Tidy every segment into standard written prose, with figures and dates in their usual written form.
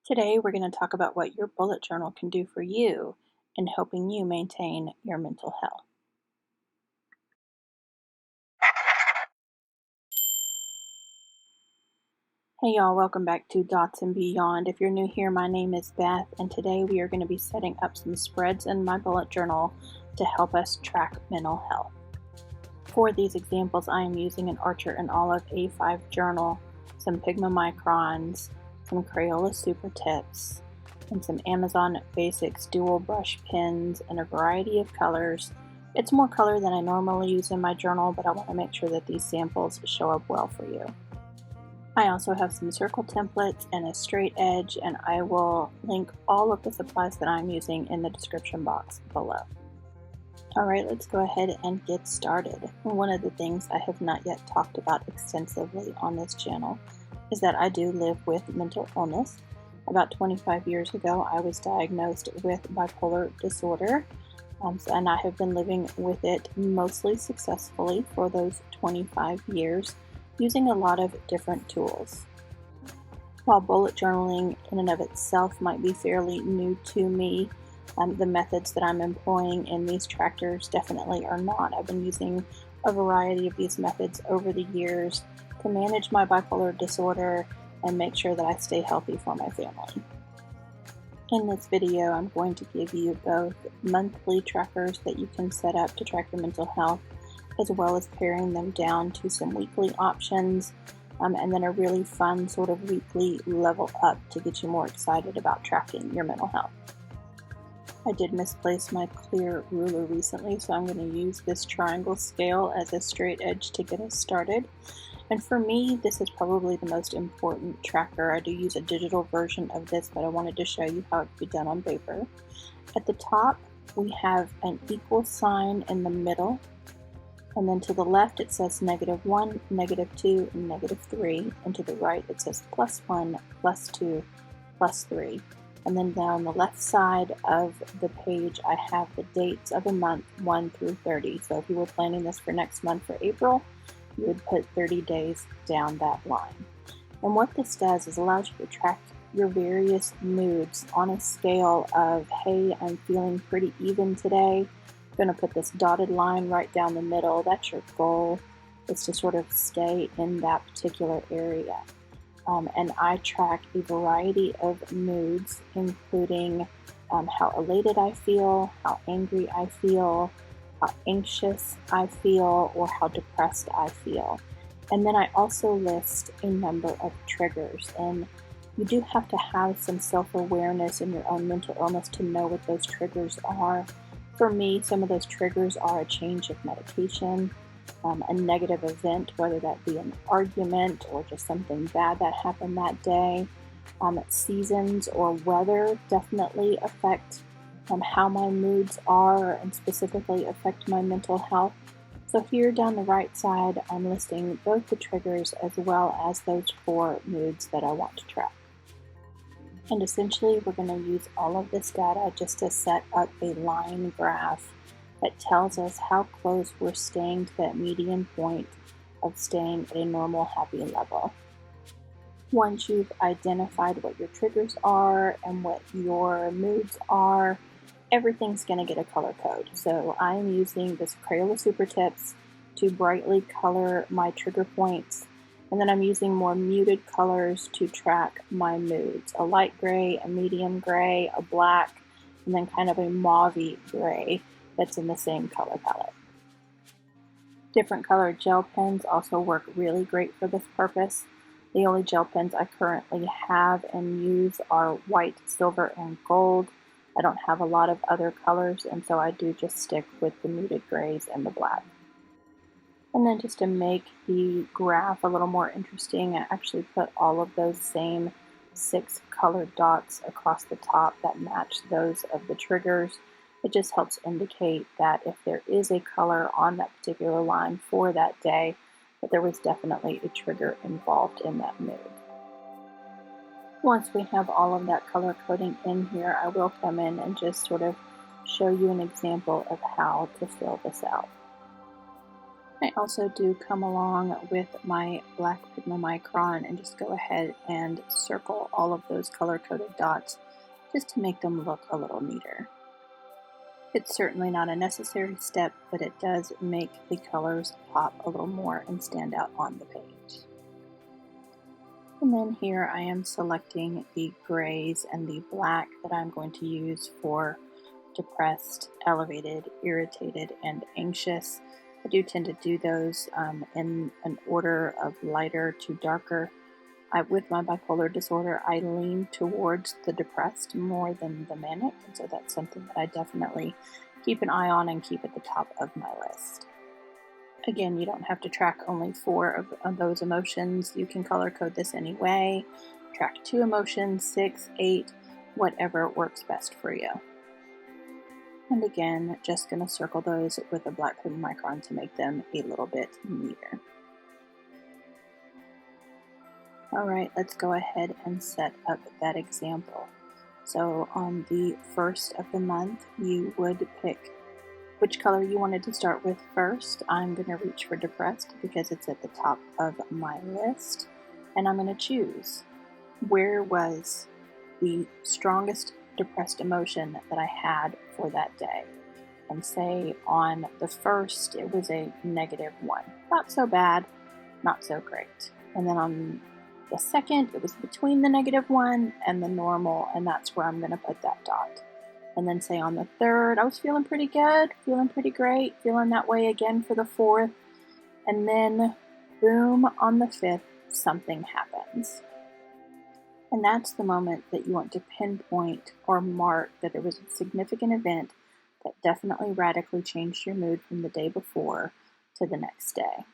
Today, we're going to talk about what your bullet journal can do for you in helping you maintain your mental health. Hey y'all, welcome back to Dots and Beyond. If you're new here, my name is Beth, and today we are going to be setting up some spreads in my bullet journal to help us track mental health. For these examples, I am using an Archer and Olive A5 journal, some Pigma Microns, some Crayola Supertips, and some Amazon Basics dual brush pens in a variety of colors. It's more color than I normally use in my journal, but I want to make sure that these samples show up well for you. I also have some circle templates and a straight edge, and I will link all of the supplies that I'm using in the description box below. Alright, let's go ahead and get started. One of the things I have not yet talked about extensively on this channel is that I do live with mental illness. About 25 years ago, I was diagnosed with bipolar disorder, and I have been living with it mostly successfully for those 25 years, using a lot of different tools. While bullet journaling in and of itself might be fairly new to me, the methods that I'm employing in these trackers definitely are not. I've been using a variety of these methods over the years to manage my bipolar disorder and make sure that I stay healthy for my family. In this video, I'm going to give you both monthly trackers that you can set up to track your mental health, as well as paring them down to some weekly options, and then a really fun sort of weekly level up to get you more excited about tracking your mental health. I did misplace my clear ruler recently, so I'm going to use this triangle scale as a straight edge to get us started. And for me, this is probably the most important tracker. I do use a digital version of this, but I wanted to show you how it could be done on paper. At the top, we have an equal sign in the middle, and then to the left it says -1, -2, and -3, and to the right it says +1, +2, +3. And then down the left side of the page, I have the dates of a month, 1 through 30. So if you were planning this for next month for April, you would put 30 days down that line. And what this does is allows you to track your various moods on a scale of, hey, I'm feeling pretty even today. I'm going to put this dotted line right down the middle. That's your goal, is to sort of stay in that particular area. And I track a variety of moods, including how elated I feel, how angry I feel, how anxious I feel, or how depressed I feel. And then I also list a number of triggers, and you do have to have some self-awareness in your own mental illness to know what those triggers are. For me, some of those triggers are a change of medication, a negative event, whether that be an argument or just something bad that happened that day. Seasons or weather definitely affect how my moods are and specifically affect my mental health. So here down the right side, I'm listing both the triggers as well as those 4 moods that I want to track. And essentially, we're going to use all of this data just to set up a line graph that tells us how close we're staying to that median point of staying at a normal, happy level. Once you've identified what your triggers are and what your moods are, everything's going to get a color code. So I'm using this Crayola Supertips to brightly color my trigger points, and then I'm using more muted colors to track my moods. A light gray, a medium gray, a black, and then kind of a mauve-y gray that's in the same color palette. Different colored gel pens also work really great for this purpose. The only gel pens I currently have and use are white, silver, and gold. I don't have a lot of other colors, and so I do just stick with the muted grays and the black. And then just to make the graph a little more interesting, I actually put all of those same 6 colored dots across the top that match those of the triggers. It just helps indicate that if there is a color on that particular line for that day, that there was definitely a trigger involved in that mood. Once we have all of that color coding in here, I will come in and just sort of show you an example of how to fill this out. I also do come along with my black Pigma Micron and just go ahead and circle all of those color-coded dots just to make them look a little neater. It's certainly not a necessary step, but it does make the colors pop a little more and stand out on the page. And then here I am selecting the grays and the black that I'm going to use for depressed, elevated, irritated, and anxious. I do tend to do those in an order of lighter to darker. With my bipolar disorder, I lean towards the depressed more than the manic, and so that's something that I definitely keep an eye on and keep at the top of my list. Again, you don't have to track only 4 of those emotions. You can color code this anyway. Track 2 emotions, 6, 8, whatever works best for you. And again, just going to circle those with a black Pigma Micron to make them a little bit neater. Alright, let's go ahead and set up that example. So on the first of the month, you would pick which color you wanted to start with first. I'm going to reach for depressed because it's at the top of my list. And I'm going to choose where was the strongest depressed emotion that I had for that day. And say on the first, it was a -1. Not so bad, not so great. And then on the second, it was between the -1 and the normal, and that's where I'm going to put that dot. And then say on the third, I was feeling pretty good, feeling pretty great, feeling that way again for the fourth. And then, boom, on the fifth, something happens. And that's the moment that you want to pinpoint or mark that there was a significant event that definitely radically changed your mood from the day before to the next day.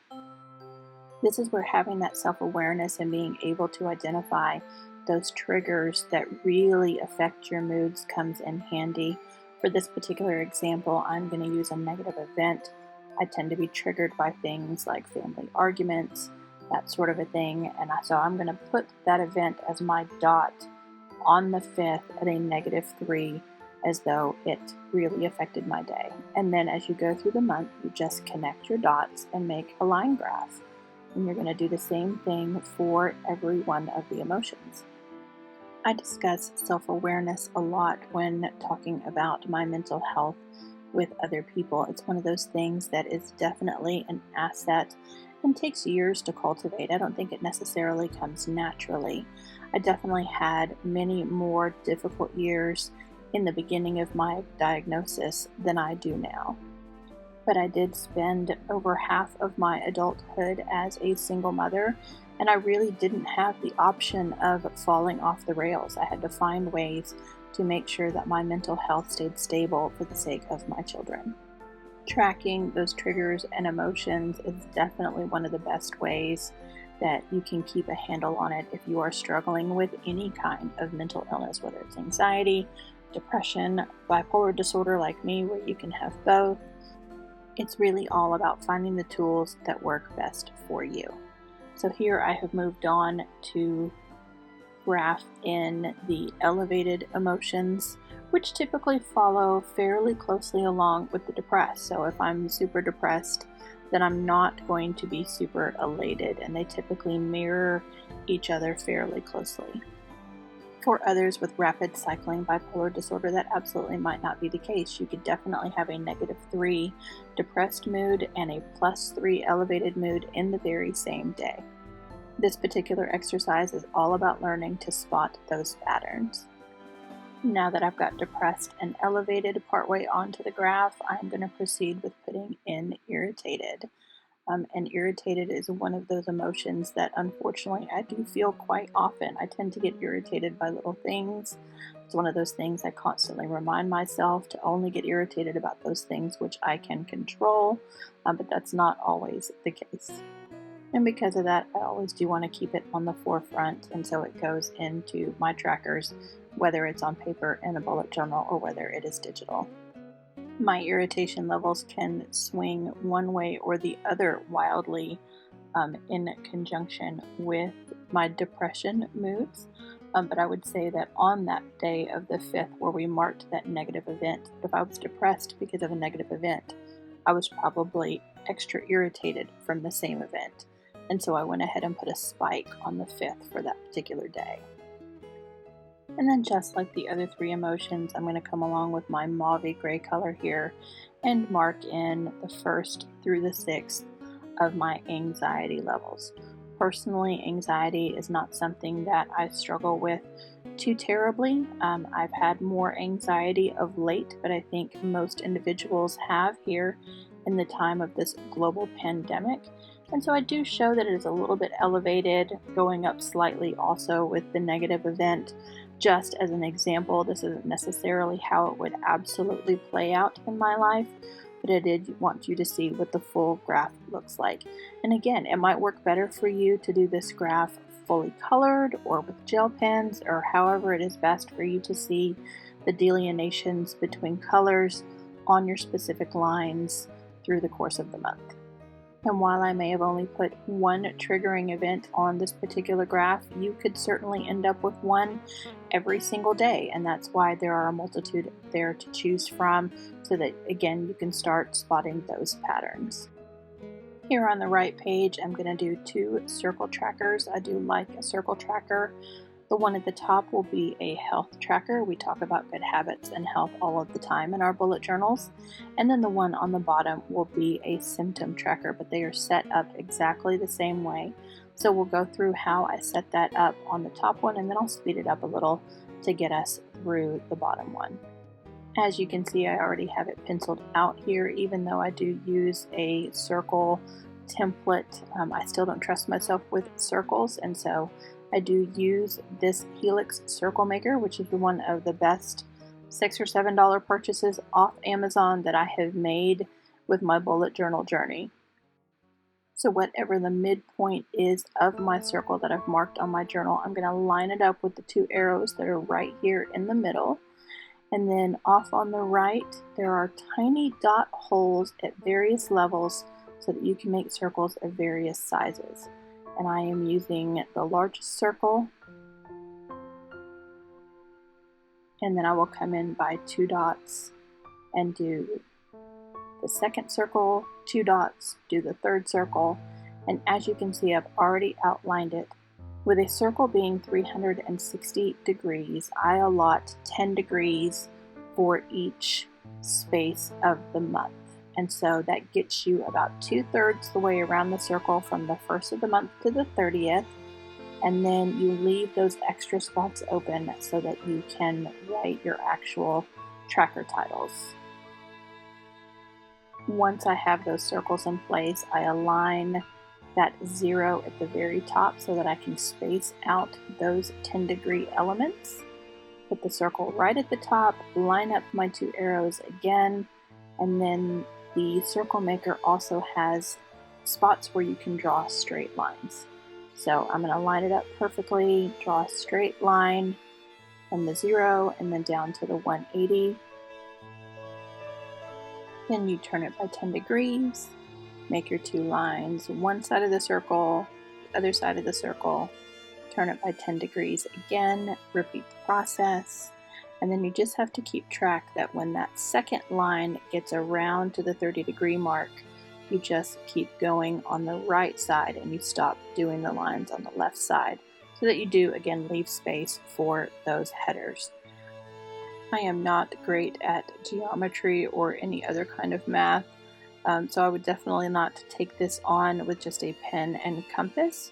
This is where having that self-awareness and being able to identify those triggers that really affect your moods comes in handy. For this particular example, I'm going to use a negative event. I tend to be triggered by things like family arguments, that sort of a thing, and so I'm going to put that event as my dot on the 5th at a -3, as though it really affected my day. And then as you go through the month, you just connect your dots and make a line graph. And you're going to do the same thing for every one of the emotions. I discuss self-awareness a lot when talking about my mental health with other people. It's one of those things that is definitely an asset and takes years to cultivate. I don't think it necessarily comes naturally. I definitely had many more difficult years in the beginning of my diagnosis than I do now. But I did spend over half of my adulthood as a single mother, and I really didn't have the option of falling off the rails. I had to find ways to make sure that my mental health stayed stable for the sake of my children. Tracking those triggers and emotions is definitely one of the best ways that you can keep a handle on it if you are struggling with any kind of mental illness, whether it's anxiety, depression, bipolar disorder like me, where you can have both. It's really all about finding the tools that work best for you. So here I have moved on to graph in the elevated emotions, which typically follow fairly closely along with the depressed. So if I'm super depressed, then I'm not going to be super elated, and they typically mirror each other fairly closely. For others with rapid cycling bipolar disorder, that absolutely might not be the case. You could definitely have a -3 depressed mood and a +3 elevated mood in the very same day. This particular exercise is all about learning to spot those patterns. Now that I've got depressed and elevated partway onto the graph, I'm going to proceed with putting in irritated. And irritated is one of those emotions that unfortunately I do feel quite often. I tend to get irritated by little things. It's one of those things I constantly remind myself to only get irritated about those things which I can control, but that's not always the case. And because of that, I always do want to keep it on the forefront, and so it goes into my trackers, whether it's on paper in a bullet journal or whether it is digital. My irritation levels can swing one way or the other wildly in conjunction with my depression moods. But I would say that on that day of the 5th where we marked that negative event, if I was depressed because of a negative event, I was probably extra irritated from the same event. And so I went ahead and put a spike on the 5th for that particular day. And then just like the other 3 emotions, I'm going to come along with my mauve gray color here and mark in the 1st through the 6th of my anxiety levels. Personally, anxiety is not something that I struggle with too terribly. I've had more anxiety of late, but I think most individuals have here in the time of this global pandemic. And so I do show that it is a little bit elevated, going up slightly also with the negative event. Just as an example, this isn't necessarily how it would absolutely play out in my life, but I did want you to see what the full graph looks like. And again, it might work better for you to do this graph fully colored or with gel pens, or however it is best for you to see the delineations between colors on your specific lines through the course of the month. And while I may have only put one triggering event on this particular graph, you could certainly end up with one every single day. And that's why there are a multitude there to choose from, so that again, you can start spotting those patterns. Here on the right page, I'm going to do 2 circle trackers. I do like a circle tracker. The one at the top will be a health tracker. We talk about good habits and health all of the time in our bullet journals. And then the one on the bottom will be a symptom tracker, but they are set up exactly the same way. So we'll go through how I set that up on the top one, and then I'll speed it up a little to get us through the bottom one. As you can see, I already have it penciled out here, even though I do use a circle template. I still don't trust myself with circles, and so I do use this Helix circle maker, which is one of the best $6 or $7 purchases off Amazon that I have made with my bullet journal journey. So whatever the midpoint is of my circle that I've marked on my journal, I'm going to line it up with the 2 arrows that are right here in the middle. And then off on the right, there are tiny dot holes at various levels so that you can make circles of various sizes. And I am using the largest circle, and then I will come in by 2 dots and do the second circle, 2 dots, do the third circle, and as you can see, I've already outlined it. With a circle being 360 degrees, I allot 10 degrees for each space of the month. And so that gets you about 2/3 the way around the circle from the 1st of the month to the 30th. And then you leave those extra spots open so that you can write your actual tracker titles. Once I have those circles in place, I align that 0 at the very top so that I can space out those 10-degree elements. Put the circle right at the top, line up my 2 arrows again, and then the circle maker also has spots where you can draw straight lines. So I'm going to line it up perfectly, draw a straight line from the 0 and then down to the 180. Then you turn it by 10 degrees, make your 2 lines, one side of the circle, the other side of the circle, turn it by 10 degrees again, repeat the process, and then you just have to keep track that when that second line gets around to the 30-degree mark, you just keep going on the right side and you stop doing the lines on the left side so that you do, again, leave space for those headers. I am not great at geometry or any other kind of math, so I would definitely not take this on with just a pen and compass,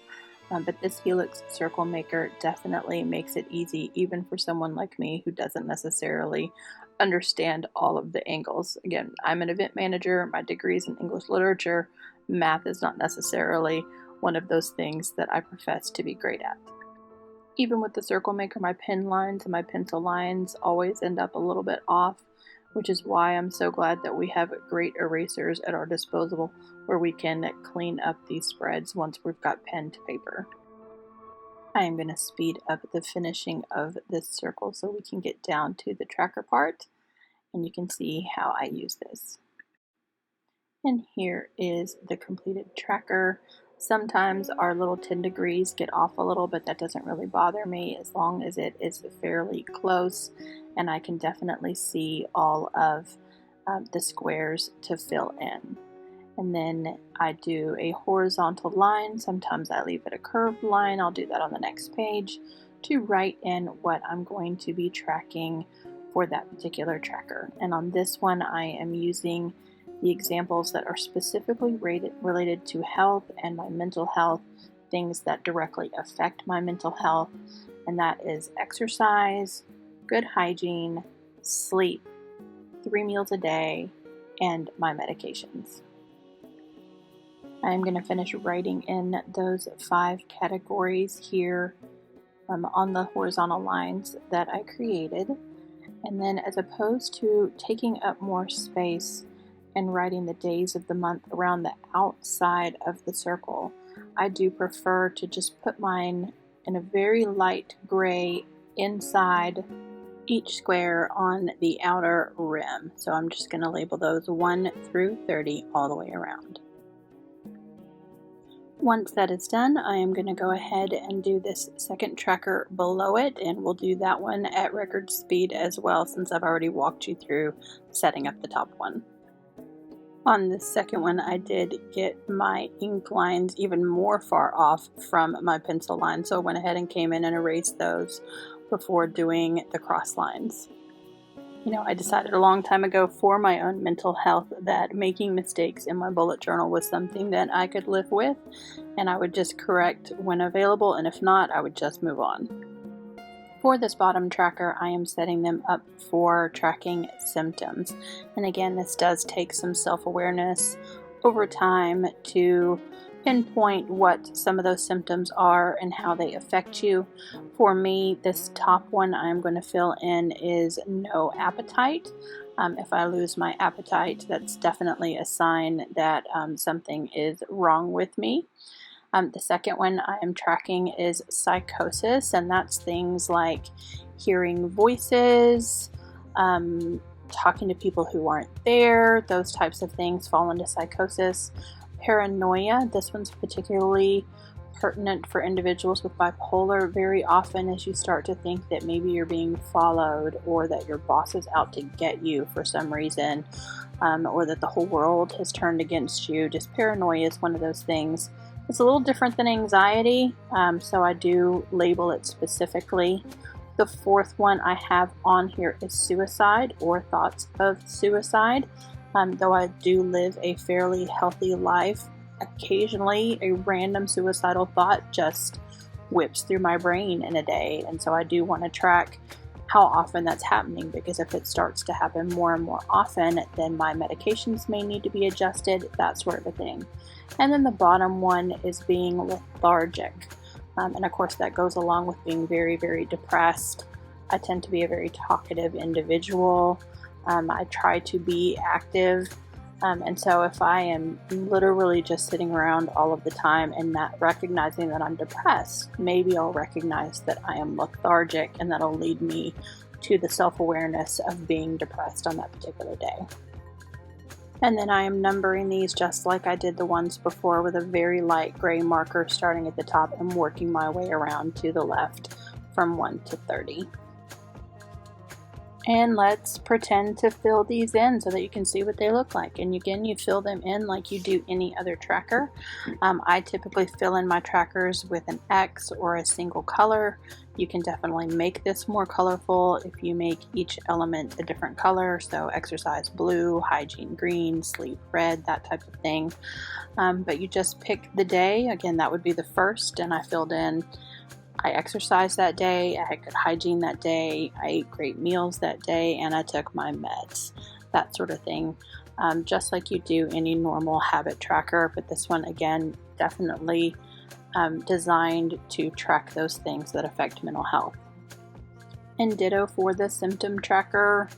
but this Helix circle maker definitely makes it easy, even for someone like me who doesn't necessarily understand all of the angles. Again, I'm an event manager, my degree is in English literature. Math is not necessarily one of those things that I profess to be great at. Even with the circle maker, my pen lines and my pencil lines always end up a little bit off, which is why I'm so glad that we have great erasers at our disposal where we can clean up these spreads once we've got pen to paper. I am going to speed up the finishing of this circle so we can get down to the tracker part, and you can see how I use this. And here is the completed tracker. Sometimes our little 10 degrees get off a little, but that doesn't really bother me as long as it is fairly close and I can definitely see all of the squares to fill in. And then I do a horizontal line. Sometimes I leave it a curved line. I'll do that on the next page to write in what I'm going to be tracking for that particular tracker. And on this one, I am using the examples that are specifically related to health and my mental health, things that directly affect my mental health, and that is exercise, good hygiene, sleep, 3 meals a day, and my medications. I'm going to finish writing in those 5 categories here on the horizontal lines that I created. And then, as opposed to taking up more space and writing the days of the month around the outside of the circle, I do prefer to just put mine in a very light gray inside each square on the outer rim. So I'm just going to label those 1 through 30 all the way around. Once that is done, I am going to go ahead and do this second tracker below it, and we'll do that one at record speed as well, since I've already walked you through setting up the top one. On the second one, I did get my ink lines even more far off from my pencil line, so I went ahead and came in and erased those before doing the cross lines. I decided a long time ago for my own mental health that making mistakes in my bullet journal was something that I could live with, and I would just correct when available, and if not, I would just move on. For this bottom tracker, I am setting them up for tracking symptoms. And again, this does take some self-awareness over time to pinpoint what some of those symptoms are and how they affect you. For me, this top one I'm going to fill in is no appetite. If I lose my appetite, that's definitely a sign that something is wrong with me. The second one I am tracking is psychosis, and that's things like hearing voices, talking to people who aren't there. Those types of things fall into psychosis. Paranoia, this one's particularly pertinent for individuals with bipolar. Very often, as you start to think that maybe you're being followed, or that your boss is out to get you for some reason, or that the whole world has turned against you, just paranoia is one of those things. It's a little different than anxiety, so I do label it specifically. The fourth one I have on here is suicide or thoughts of suicide. Though I do live a fairly healthy life, occasionally a random suicidal thought just whips through my brain in a day, and so I do want to track how often that's happening, because if it starts to happen more and more often, then my medications may need to be adjusted, that sort of a thing. And then the bottom one is being lethargic, and of course that goes along with being very, very depressed. I tend to be a very talkative individual. I try to be active, and so if I am literally just sitting around all of the time and not recognizing that I'm depressed, maybe I'll recognize that I am lethargic, and that'll lead me to the self-awareness of being depressed on that particular day. And then I am numbering these just like I did the ones before, with a very light gray marker starting at the top and working my way around to the left from 1 to 30. And let's pretend to fill these in so that you can see what they look like. And again, you fill them in like you do any other tracker. I typically fill in my trackers with an X or a single color. You can definitely make this more colorful if you make each element a different color. So exercise blue, hygiene green, sleep red, that type of thing. But you just pick the day. Again, that would be the first, and I filled in I exercised that day, I had good hygiene that day, I ate great meals that day, and I took my meds, that sort of thing. Just like you do any normal habit tracker, but this one, again, definitely designed to track those things that affect mental health. And ditto for the symptom tracker.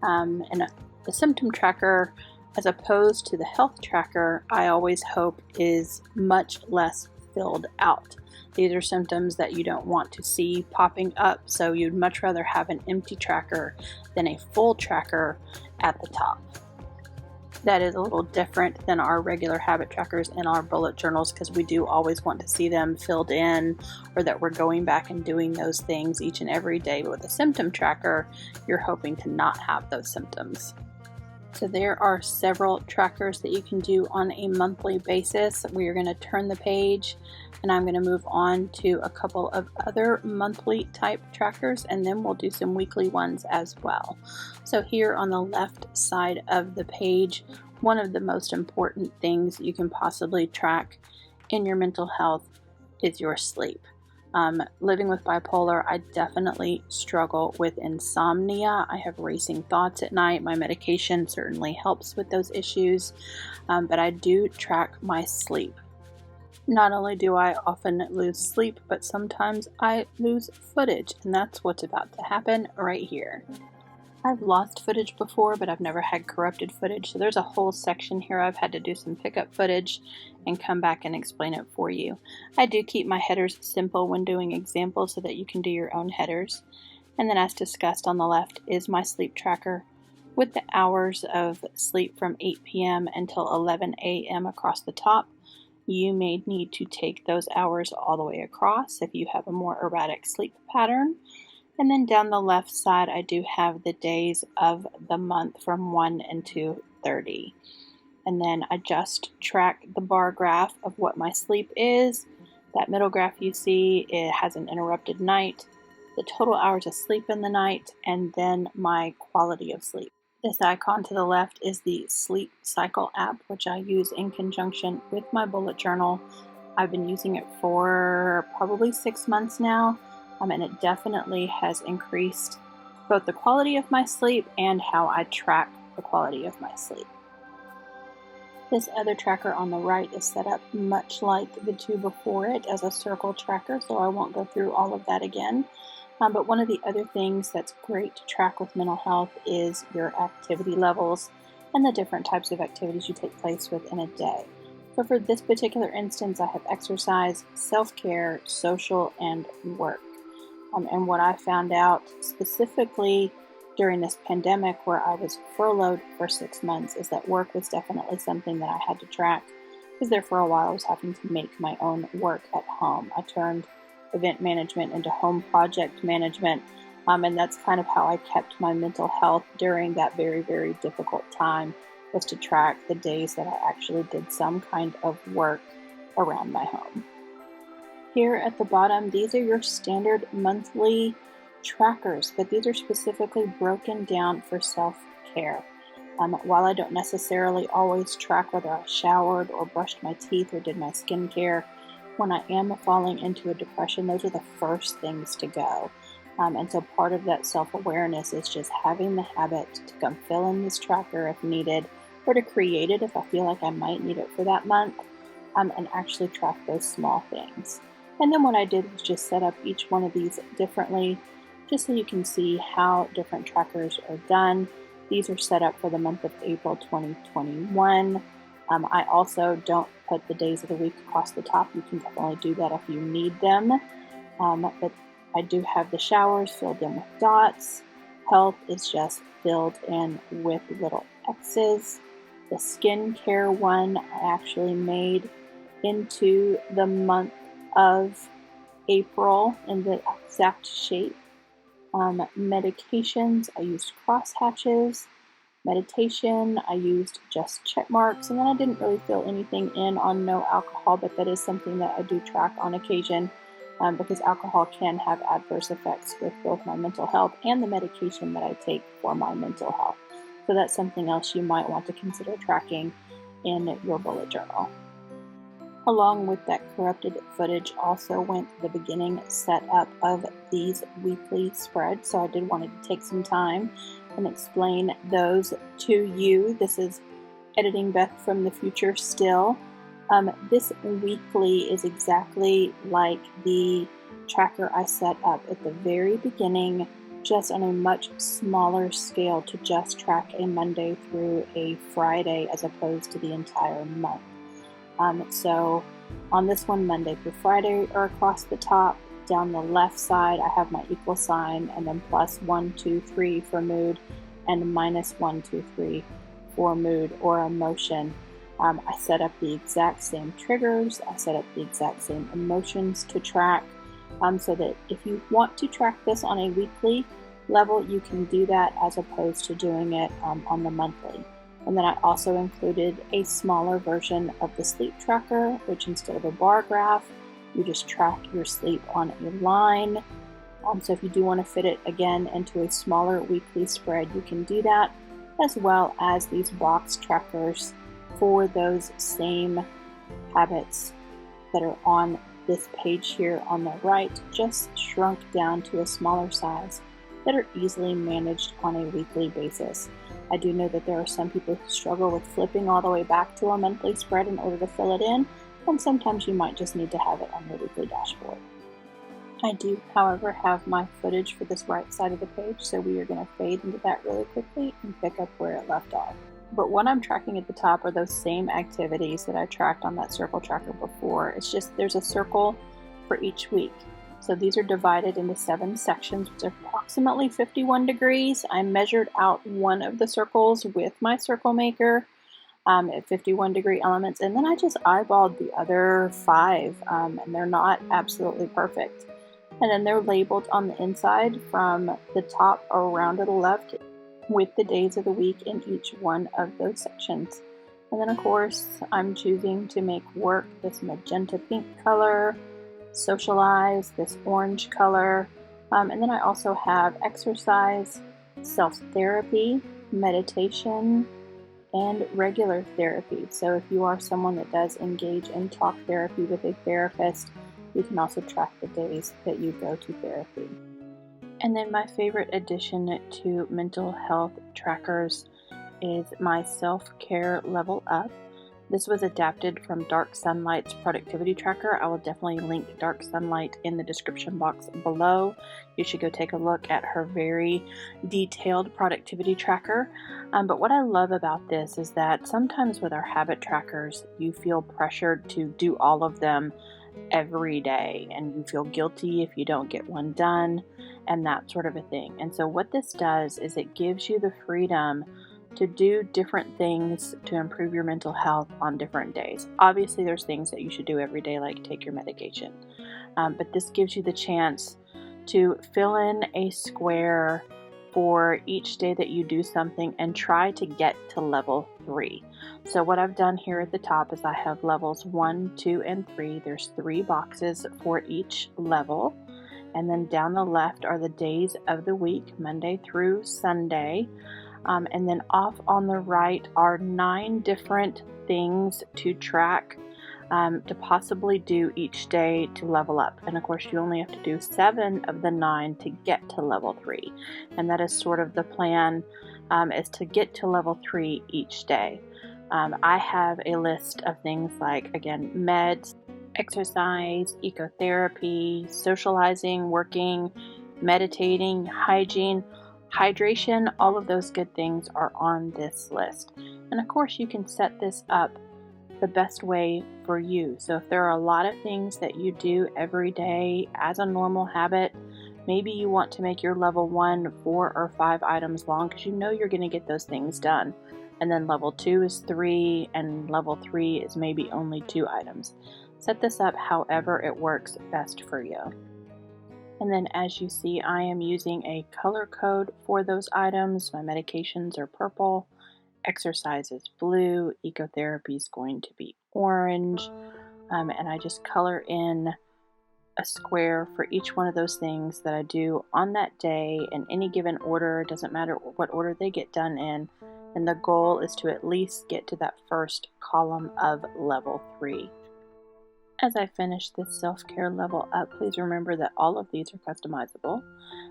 And the symptom tracker, as opposed to the health tracker, I always hope is much less filled out. These are symptoms that you don't want to see popping up, so you'd much rather have an empty tracker than a full tracker at the top. That is a little different than our regular habit trackers and our bullet journals, because we do always want to see them filled in, or that we're going back and doing those things each and every day. But with a symptom tracker, you're hoping to not have those symptoms. So there are several trackers that you can do on a monthly basis. We are going to turn the page and I'm going to move on to a couple of other monthly type trackers, and then we'll do some weekly ones as well. So here on the left side of the page, one of the most important things you can possibly track in your mental health is your sleep. Living with bipolar, I definitely struggle with insomnia. I have racing thoughts at night. My medication certainly helps with those issues, but I do track my sleep. Not only do I often lose sleep, but sometimes I lose footage, and that's what's about to happen right here. I've lost footage before, but I've never had corrupted footage, so there's a whole section here I've had to do some pickup footage and come back and explain it for you. I do keep my headers simple when doing examples so that you can do your own headers. And then as discussed on the left is my sleep tracker with the hours of sleep from 8 p.m. until 11 a.m. across the top. You may need to take those hours all the way across if you have a more erratic sleep pattern. And then down the left side, I do have the days of the month from 1 into 30. And then I just track the bar graph of what my sleep is. That middle graph you see, it has an interrupted night, the total hours of sleep in the night, and then my quality of sleep. This icon to the left is the Sleep Cycle app, which I use in conjunction with my bullet journal. I've been using it for probably 6 months now. And it definitely has increased both the quality of my sleep and how I track the quality of my sleep. This other tracker on the right is set up much like the two before it as a circle tracker, so I won't go through all of that again. But one of the other things that's great to track with mental health is your activity levels and the different types of activities you take place within a day. So for this particular instance, I have exercise, self-care, social, and work. And what I found out specifically during this pandemic where I was furloughed for 6 months is that work was definitely something that I had to track, because there for a while I was having to make my own work at home. I turned event management into home project management, and that's kind of how I kept my mental health during that very, very difficult time, was to track the days that I actually did some kind of work around my home. Here at the bottom, these are your standard monthly trackers, but these are specifically broken down for self-care. While I don't necessarily always track whether I showered or brushed my teeth or did my skincare, when I am falling into a depression, those are the first things to go. And so part of that self-awareness is just having the habit to come fill in this tracker if needed, or to create it if I feel like I might need it for that month, and actually track those small things. And then what I did was just set up each one of these differently, just so you can see how different trackers are done. These are set up for the month of April 2021. I also don't put the days of the week across the top. You can definitely do that if you need them. But I do have the showers filled in with dots. Health is just filled in with little X's. The skincare one I actually made into the month of April in the exact shape. Medications, I used crosshatches. Meditation, I used just check marks, and then I didn't really fill anything in on no alcohol, but that is something that I do track on occasion, because alcohol can have adverse effects with both my mental health and the medication that I take for my mental health. So that's something else you might want to consider tracking in your bullet journal. Along with that corrupted footage also went the beginning setup of these weekly spreads. So I did want to take some time and explain those to you. This is Editing Beth from the future still. This weekly is exactly like the tracker I set up at the very beginning, just on a much smaller scale to just track a Monday through a Friday as opposed to the entire month. So on this one, Monday through Friday are across the top. Down the left side, I have my equal sign, and then plus 1, 2, 3 for mood, and minus 1, 2, 3 for mood or emotion. I set up the exact same triggers. I set up the exact same emotions to track, so that if you want to track this on a weekly level, you can do that as opposed to doing it on the monthly. And then I also included a smaller version of the sleep tracker, which instead of a bar graph, you just track your sleep on a line. So if you do want to fit it again into a smaller weekly spread, you can do that, as well as these box trackers for those same habits that are on this page here on the right, just shrunk down to a smaller size that are easily managed on a weekly basis. I do know that there are some people who struggle with flipping all the way back to a monthly spread in order to fill it in, and sometimes you might just need to have it on your weekly dashboard. I do, however, have my footage for this right side of the page, so we are going to fade into that really quickly and pick up where it left off. But what I'm tracking at the top are those same activities that I tracked on that circle tracker before. It's just there's a circle for each week. So these are divided into 7 sections, which are approximately 51 degrees. I measured out one of the circles with my circle maker at 51 degree elements, and then I just eyeballed the other 5, and they're not absolutely perfect. And then they're labeled on the inside from the top around to the left with the days of the week in each one of those sections. And then of course I'm choosing to make work this magenta pink color, socialize this orange color, and then I also have exercise, self-therapy, meditation, and regular therapy. So if you are someone that does engage in talk therapy with a therapist, you can also track the days that you go to therapy. And then my favorite addition to mental health trackers is my self-care level up. This was adapted from Dark Sunlight's productivity tracker. I will definitely link Dark Sunlight in the description box below. You should go take a look at her very detailed productivity tracker. But what I love about this is that sometimes with our habit trackers, you feel pressured to do all of them every day, and you feel guilty if you don't get one done and that sort of a thing. And so what this does is it gives you the freedom to do different things to improve your mental health on different days. Obviously there's things that you should do every day, like take your medication, but this gives you the chance to fill in a square for each day that you do something and try to get to level 3. So what I've done here at the top is I have levels 1, 2, and 3. There's 3 boxes for each level. And then down the left are the days of the week, Monday through Sunday. And then off on the right are 9 different things to track, to possibly do each day to level up. And of course you only have to do 7 of the 9 to get to level 3. And that is sort of the plan, is to get to level 3 each day. I have a list of things like, again, meds, exercise, ecotherapy, socializing, working, meditating, hygiene, hydration. All of those good things are on this list. And of course you can set this up the best way for you. So if there are a lot of things that you do every day as a normal habit, maybe you want to make your level 1 4 or 5 items long because you know you're going to get those things done. And then level 2 is 3, and level 3 is maybe only 2 items. Set this up however it works best for you. And then as you see, I am using a color code for those items. My medications are purple, exercise is blue, ecotherapy is going to be orange, and I just color in a square for each one of those things that I do on that day in any given order. It doesn't matter what order they get done in, and the goal is to at least get to that first column of level 3. As I finish this self-care level up, please remember that all of these are customizable.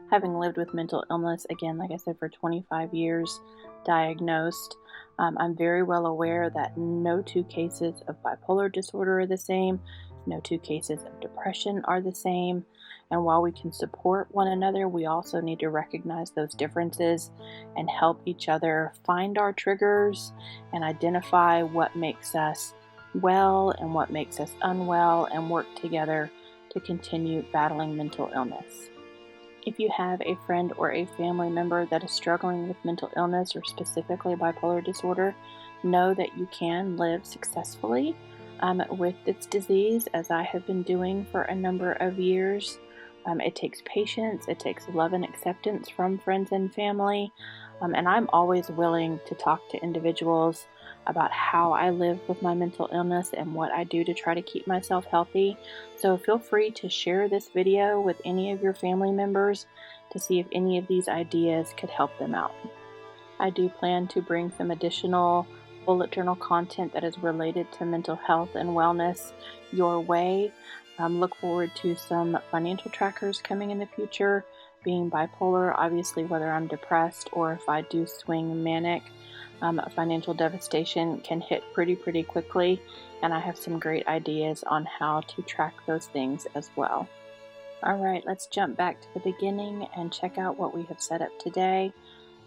Having lived with mental illness, again, like I said, for 25 years, diagnosed, I'm very well aware that no 2 cases of bipolar disorder are the same, no 2 cases of depression are the same, and while we can support one another, we also need to recognize those differences and help each other find our triggers and identify what makes us well and what makes us unwell, and work together to continue battling mental illness. If you have a friend or a family member that is struggling with mental illness or specifically bipolar disorder, know that you can live successfully with this disease, as I have been doing for a number of years. It takes patience, it takes love and acceptance from friends and family, and I'm always willing to talk to individuals about how I live with my mental illness and what I do to try to keep myself healthy. So feel free to share this video with any of your family members to see if any of these ideas could help them out. I do plan to bring some additional bullet journal content that is related to mental health and wellness your way. Look forward to some financial trackers coming in the future. Being bipolar, obviously, whether I'm depressed or if I do swing manic, financial devastation can hit pretty quickly, and I have some great ideas on how to track those things as well. All right, let's jump back to the beginning and check out what we have set up today.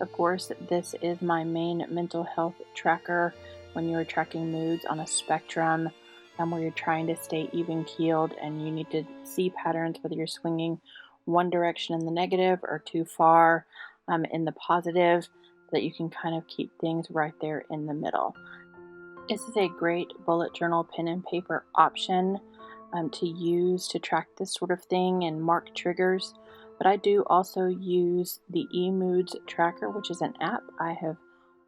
Of course, this is my main mental health tracker when you're tracking moods on a spectrum, where you're trying to stay even-keeled and you need to see patterns, whether you're swinging one direction in the negative or too far in the positive, that you can kind of keep things right there in the middle. This is a great bullet journal pen and paper option to use to track this sort of thing and mark triggers. But I do also use the eMoods tracker, which is an app. I have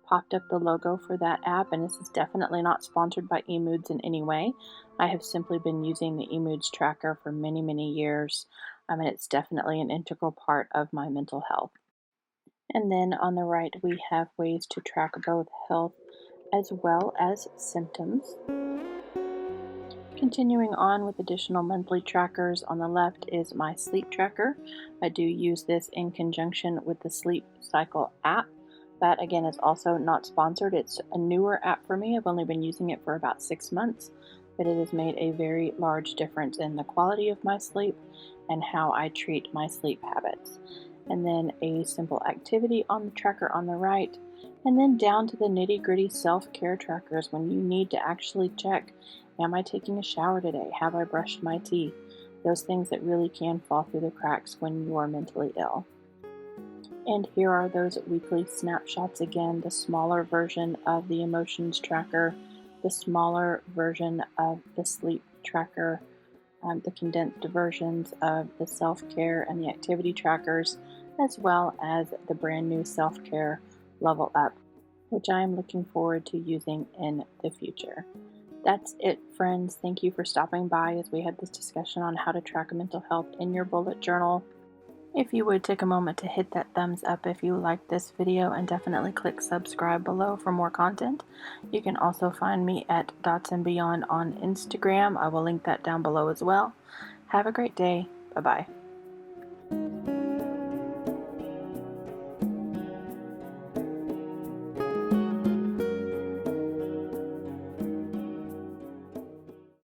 popped up the logo for that app, and this is definitely not sponsored by eMoods in any way. I have simply been using the eMoods tracker for many years, and it's definitely an integral part of my mental health. And then on the right, we have ways to track both health as well as symptoms. Continuing on with additional monthly trackers, on the left is my sleep tracker. I do use this in conjunction with the Sleep Cycle app. That again is also not sponsored. It's a newer app for me. I've only been using it for about 6 months, but it has made a very large difference in the quality of my sleep and how I treat my sleep habits. And then a simple activity on the tracker on the right, and then down to the nitty-gritty self-care trackers when you need to actually check, am I taking a shower today? Have I brushed my teeth? Those things that really can fall through the cracks when you are mentally ill. And here are those weekly snapshots again, the smaller version of the emotions tracker, the smaller version of the sleep tracker, the condensed versions of the self-care and the activity trackers, as well as the brand new self-care Level Up, which I am looking forward to using in the future. That's it, friends. Thank you for stopping by as we had this discussion on how to track mental health in your bullet journal. If you would take a moment to hit that thumbs up if you liked this video, and definitely click subscribe below for more content. You can also find me at Dots and Beyond on Instagram. I will link that down below as well. Have a great day. Bye-bye.